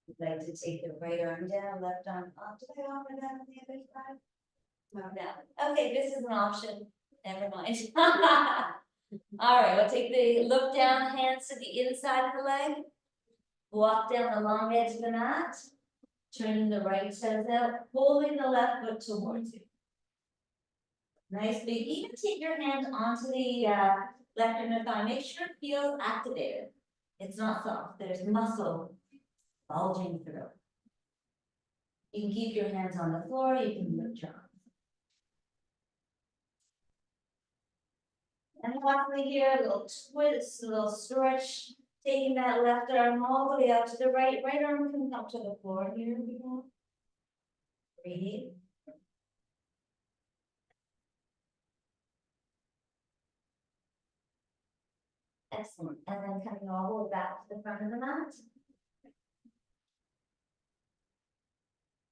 You'd like to take the right arm down, left arm up. Did I offer that on the other side? No. Okay, this is an option. Never mind. All right, we'll take the look down hands to the inside of the leg. Walk down the long edge of the mat. Turning the right toes out, holding the left foot towards you. Nice big, even take your hand onto the left inner thigh. Make sure it feels activated. It's not soft, there's muscle bulging through. You can keep your hands on the floor, you can lift your arms. And lastly here, a little twist, a little stretch, taking that left arm all the way out to the right. Right arm can come to the floor here if you want. Breathe. Excellent. And then coming all the way back to the front of the mat.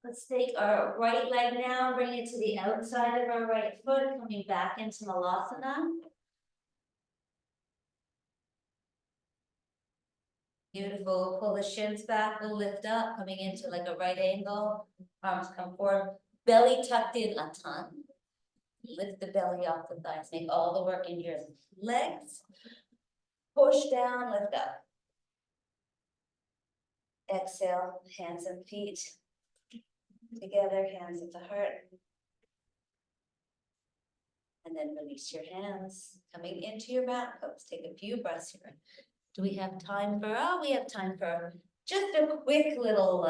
Let's take our right leg now, bring it to the outside of our right foot, coming back into Malasana. Beautiful. Pull the shins back, we'll lift up, coming into like a right angle. Arms come forward, belly tucked in a ton. Lift the belly off the thighs, make all the work in your legs. Push down, lift up. Exhale, hands and feet together, hands at the heart. And then release your hands, coming into your mat pose. Take a few breaths here. Do we have time for, we have time for just a quick little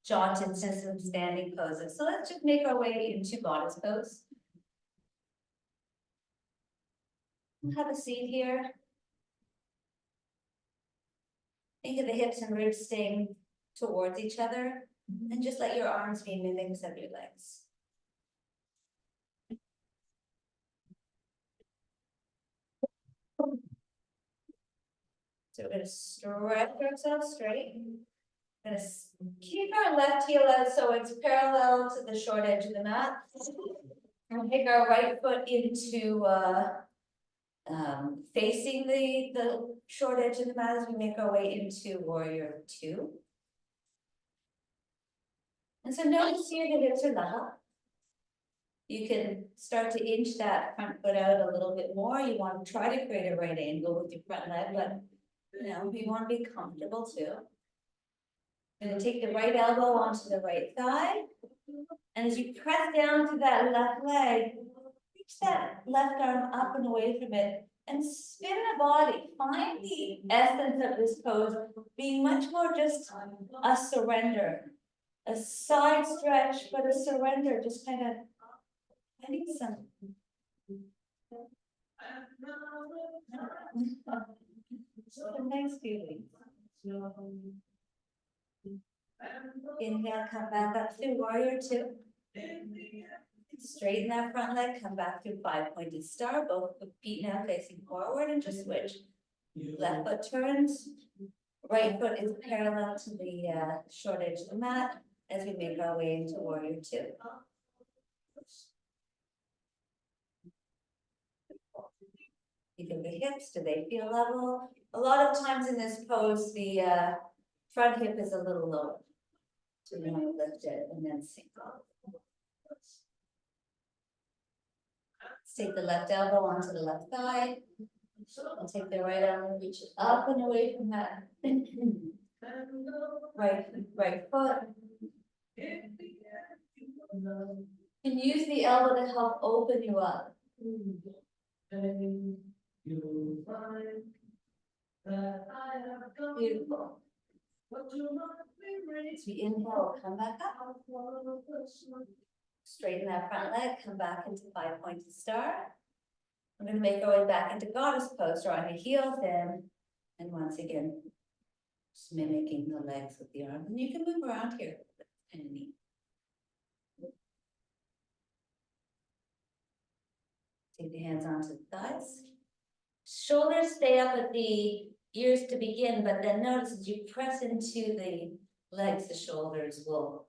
jaunt into some standing poses. So let's just make our way into goddess pose. Have a seat here. Think of the hips and ribs staying towards each other, and just let your arms be mimics of your legs. So we're going to stretch ourselves straight. We're going to keep our left heel out so it's parallel to the short edge of the mat. And take our right foot into facing the short edge of the mat as we make our way into warrior two. And so notice here the hips are level. You can start to inch that front foot out a little bit more. You want to try to create a right angle with your front leg, but you know, you want to be comfortable too. I'm going to take the right elbow onto the right thigh. And as you press down to that left leg, reach that left arm up and away from it and spin the body. Find the essence of this pose being much more just a surrender, a side stretch, but a surrender, just kind of finding some. Some nice feeling. Inhale, come back up through warrior two. Straighten that front leg, come back through five-pointed star, both feet now facing forward, and just switch. Left foot turns, right foot is parallel to the short edge of the mat as we make our way into warrior two. You feel the hips, do they feel level? A lot of times in this pose, the front hip is a little lower. So we want to lift it and then sink off. Let's take the left elbow onto the left thigh. And take the right arm and reach it up and away from that. Right foot. And use the elbow to help open you up. Beautiful. As we inhale, come back up. Straighten that front leg, come back into five-pointed star. I'm going to make our way back into goddess pose, drawing the heels in, and once again, Just mimicking the legs with the arms, and you can move around here, kind of neat. Take the hands onto the thighs. Shoulders stay up at the ears to begin, but then notice as you press into the legs, the shoulders will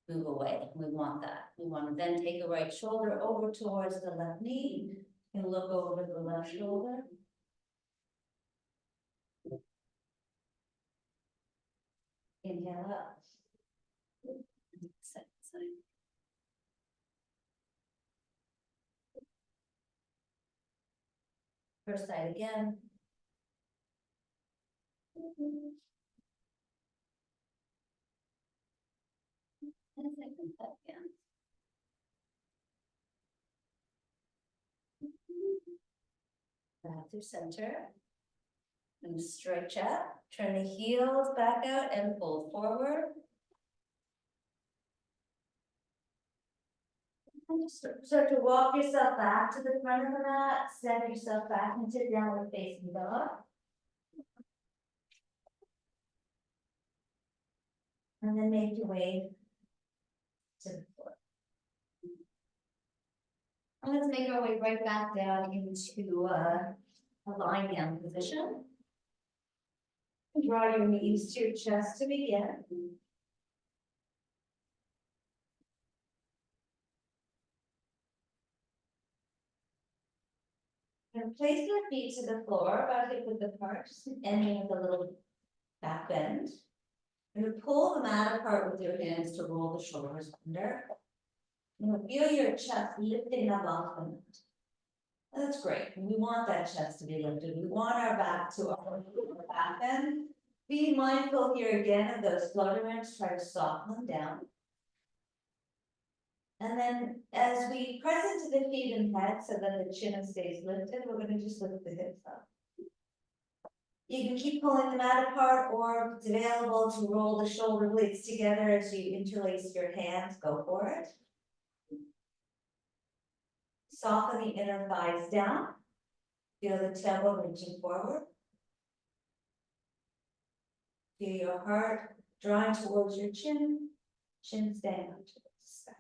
move away. We want that. We want to then take the right shoulder over towards the left knee and look over the left shoulder. Inhale up. Second side. First side again. And second side again. Back to center. And stretch up, turn the heels back out and fold forward. And just start to walk yourself back to the front of the mat, step yourself back into downward facing dog. And then make your way to the floor. And let's make our way right back down into a lying down position. Draw your knees to your chest to begin. And place your feet to the floor, about hip width apart, ending with a little back bend. And pull the mat apart with your hands to roll the shoulders under. And feel your chest lifting up off the mat. That's great. We want that chest to be lifted. We want our back to our back bend. Be mindful here again of those flutterings. Try to soften them down. And then as we press into the feet and head so that the chin stays lifted, we're going to just lift the hips up. You can keep pulling the mat apart, or if it's available to roll the shoulder blades together as you interlace your hands, go for it. Soften the inner thighs down. Feel the tailbone reaching forward. Feel your heart drawing towards your chin, chin staying up towards the sky.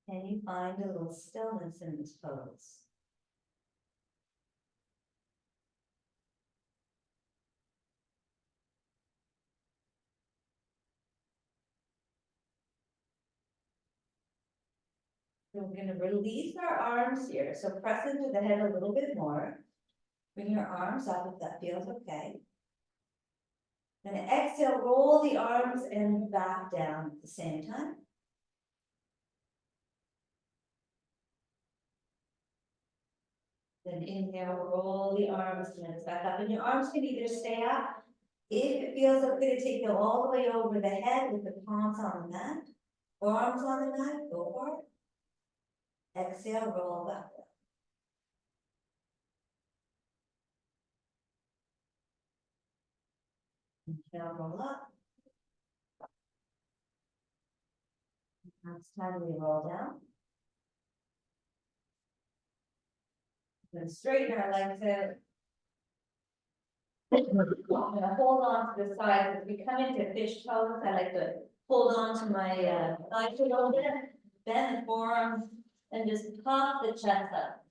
Can you find a little stillness in this pose? We're going to release our arms here. So press into the head a little bit more. Bring your arms up if that feels okay. Then exhale, roll the arms and back down at the same time. Then inhale, roll the arms and back up. And your arms can either stay up. If it feels okay to take them all the way over the head with the palms on the mat, or arms on the mat, go for it. Exhale, roll back up. Inhale, roll up. Next time we roll down. Then straighten our legs out. I'm gonna hold on to the sides. As we come into fish pose, I like to hold on to my thigh a little bit, bend the forearms, and just pop the chest up.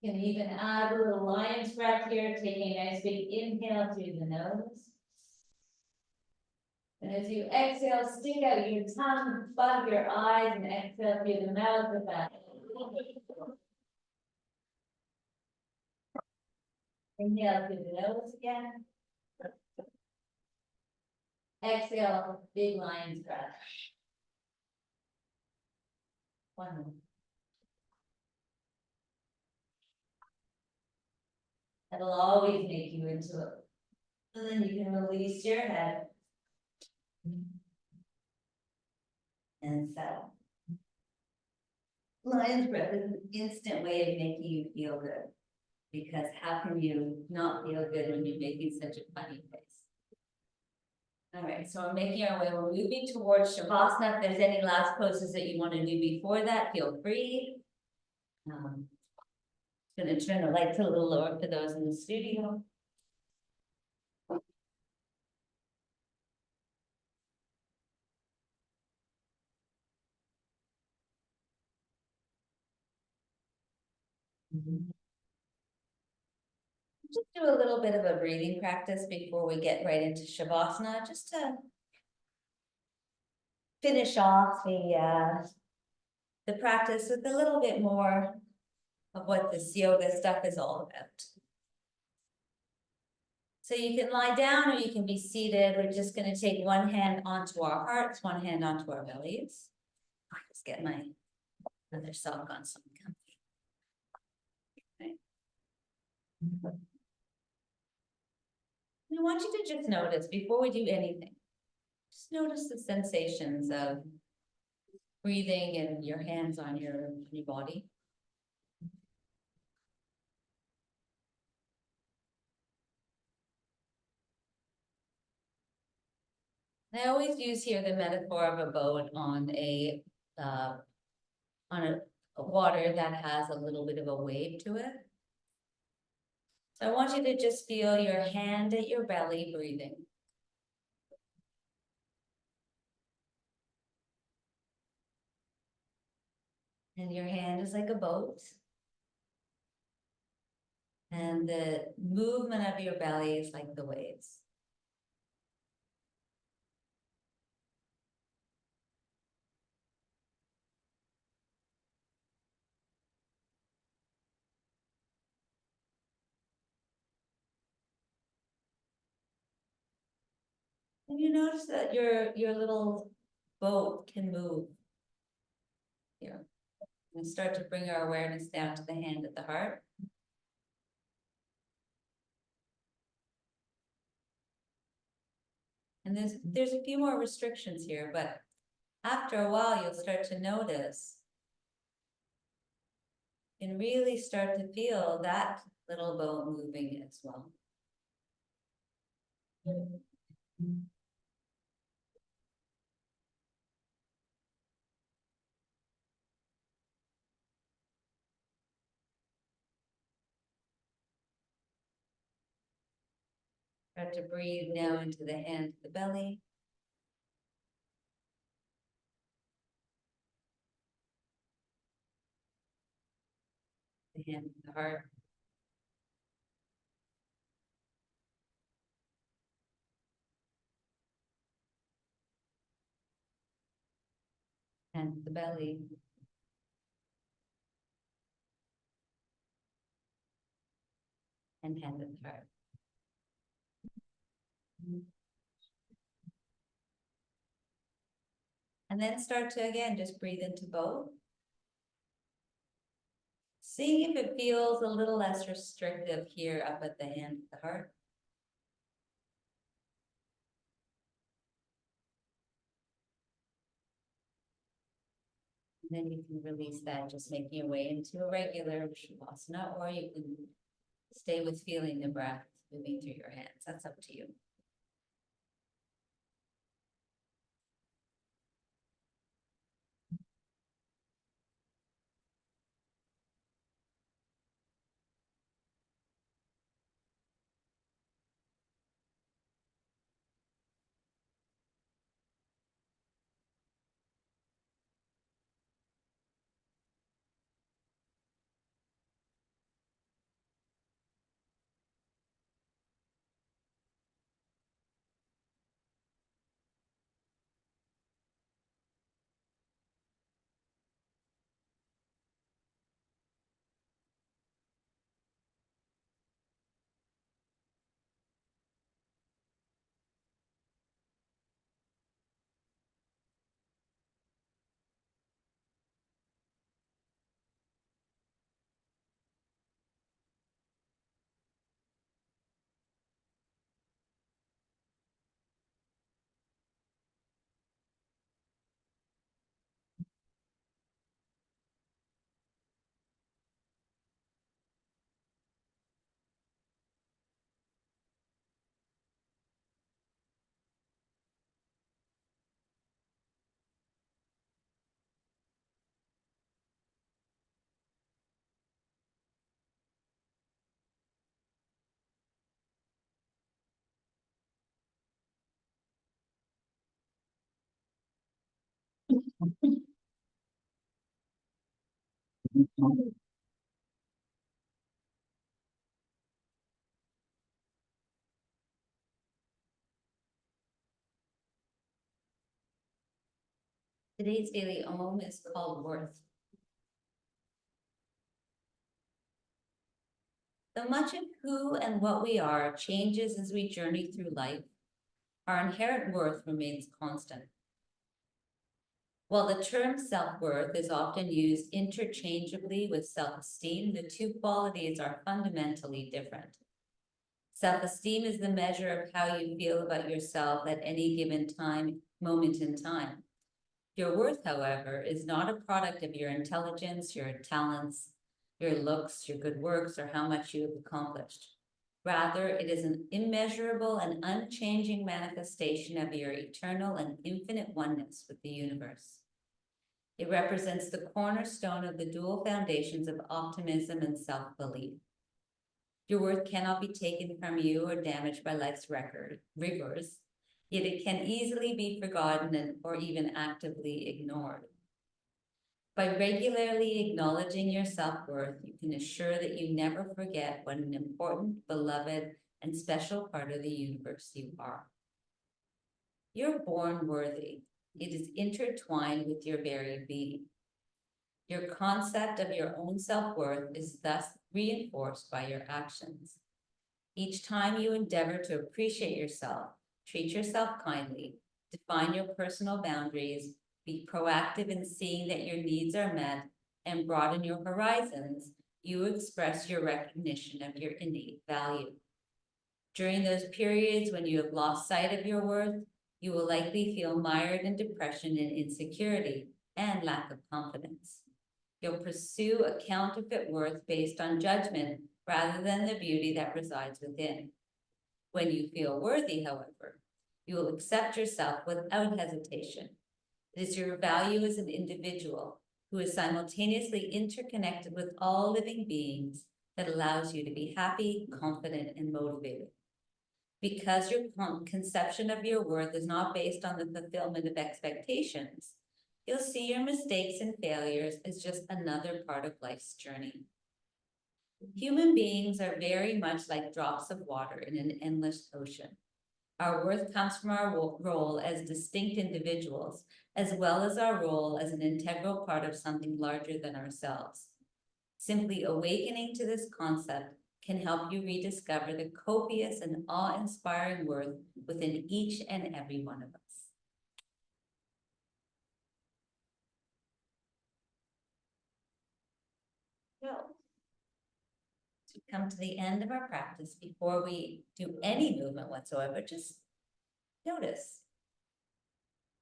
You can even add a little lion's breath here, taking a nice big inhale through the nose. And as you exhale, stick out your tongue, bug your eyes, and exhale through the mouth with that. Inhale through the nose again. Exhale, big lion's breath. One more. That'll always make you into it. And then you can release your head. And settle. Lion's breath is an instant way of making you feel good. Because how can you not feel good when you're making such a funny face? All right, so we're making our way, we're moving towards Shavasana. If there's any last poses that you want to do before that, feel free. Gonna turn the lights a little lower for those in the studio. Just do a little bit of a breathing practice before we get right into Shavasana, just to finish off the practice with a little bit more of what this yoga stuff is all about. So you can lie down or you can be seated. We're just going to take one hand onto our hearts, one hand onto our bellies. Just get my other sock on some comfy. Okay. I want you to just notice before we do anything, just notice the sensations of breathing and your hands on your body. I always use here the metaphor of a boat on a water that has a little bit of a wave to it. So I want you to just feel your hand at your belly breathing. And your hand is like a boat. And the movement of your belly is like the waves. And you notice that your little boat can move here. And start to bring our awareness down to the hand at the heart. And there's a few more restrictions here, but after a while, you'll start to notice and really start to feel that little boat moving as well. Start to breathe now into the hand, the belly. The hand, the heart. And the belly. And hand at the heart. And then start to, again, just breathe into both. Seeing if it feels a little less restrictive here up at the hand, the heart. And then you can release that, just making your way into a regular Shavasana, or you can stay with feeling the breath moving through your hands. That's up to you. Today's daily ohm is called worth. Though much of who and what we are changes as we journey through life, our inherent worth remains constant. While the term self-worth is often used interchangeably with self-esteem, the two qualities are fundamentally different. Self-esteem is the measure of how you feel about yourself at any given moment in time. Your worth, however, is not a product of your intelligence, your talents, your looks, your good works, or how much you have accomplished. Rather, it is an immeasurable and unchanging manifestation of your eternal and infinite oneness with the universe. It represents the cornerstone of the dual foundations of optimism and self-belief. Your worth cannot be taken from you or damaged by life's rigors, yet it can easily be forgotten or even actively ignored. By regularly acknowledging your self-worth, you can assure that you never forget what an important, beloved, and special part of the universe you are. You're born worthy. It is intertwined with your very being. Your concept of your own self-worth is thus reinforced by your actions. Each time you endeavor to appreciate yourself, treat yourself kindly, define your personal boundaries, be proactive in seeing that your needs are met, and broaden your horizons, you express your recognition of your innate value. During those periods when you have lost sight of your worth, you will likely feel mired in depression and insecurity and lack of confidence. You'll pursue a counterfeit worth based on judgment rather than the beauty that resides within. When you feel worthy, however, you will accept yourself without hesitation. It is your value as an individual who is simultaneously interconnected with all living beings that allows you to be happy, confident, and motivated. Because your conception of your worth is not based on the fulfillment of expectations, you'll see your mistakes and failures as just another part of life's journey. Human beings are very much like drops of water in an endless ocean. Our worth comes from our role as distinct individuals, as well as our role as an integral part of something larger than ourselves. Simply awakening to this concept can help you rediscover the copious and awe-inspiring worth within each and every one of us. So, as we come to the end of our practice, before we do any movement whatsoever, just notice.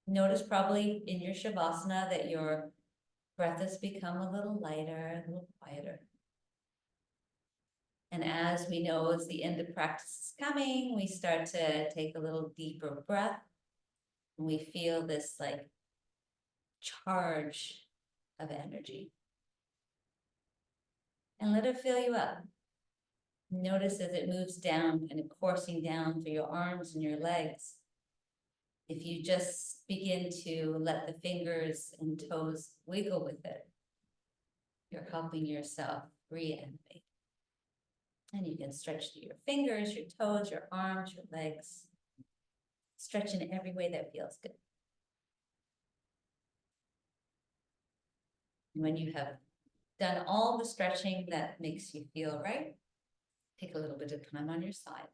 Notice probably in your Shavasana that your breath has become a little lighter, a little quieter. And as we know, as the end of practice is coming, we start to take a little deeper breath. And we feel this like charge of energy. And let it fill you up. Notice as it moves down and coursing down through your arms and your legs. If you just begin to let the fingers and toes wiggle with it, you're helping yourself re-animate. And you can stretch through your fingers, your toes, your arms, your legs. Stretch in every way that feels good. And when you have done all the stretching that makes you feel right, take a little bit of time on your side.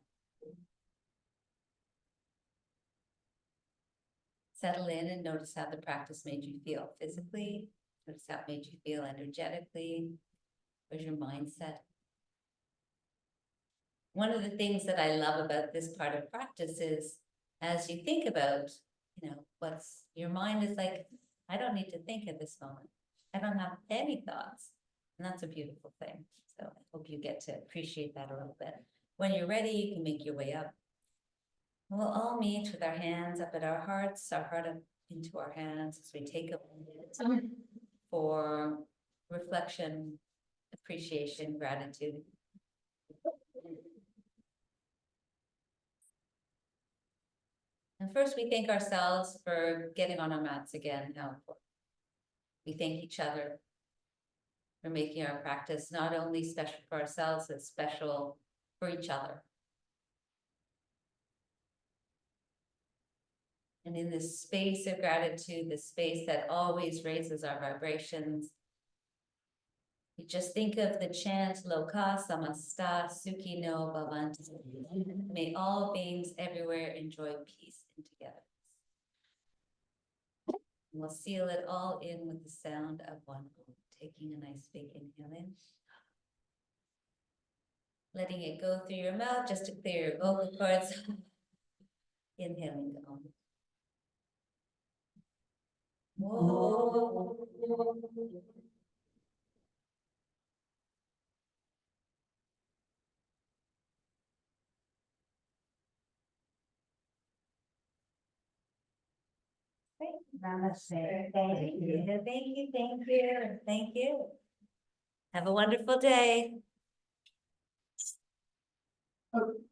Settle in and notice how the practice made you feel physically. Notice how it made you feel energetically. Where's your mindset? One of the things that I love about this part of practice is, as you think about, what's your mind is like, I don't need to think at this moment. I don't have any thoughts. And that's a beautiful thing. So I hope you get to appreciate that a little bit. When you're ready, you can make your way up. We'll all meet with our hands up at our hearts, our heart up into our hands as we take a minute for reflection, appreciation, gratitude. And first, we thank ourselves for getting on our mats again. How important. We thank each other for making our practice not only special for ourselves, but special for each other. And in this space of gratitude, the space that always raises our vibrations, we just think of the chant Loka Samasta Sukhi No Bhavantu. May all beings everywhere enjoy peace and togetherness. And we'll seal it all in with the sound of one Om. Taking a nice big inhale in. Letting it go through your mouth just to clear your vocal cords. Inhaling the Om. Whoa. Namaste. Thank you. Have a wonderful day.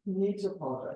Needs a apologize.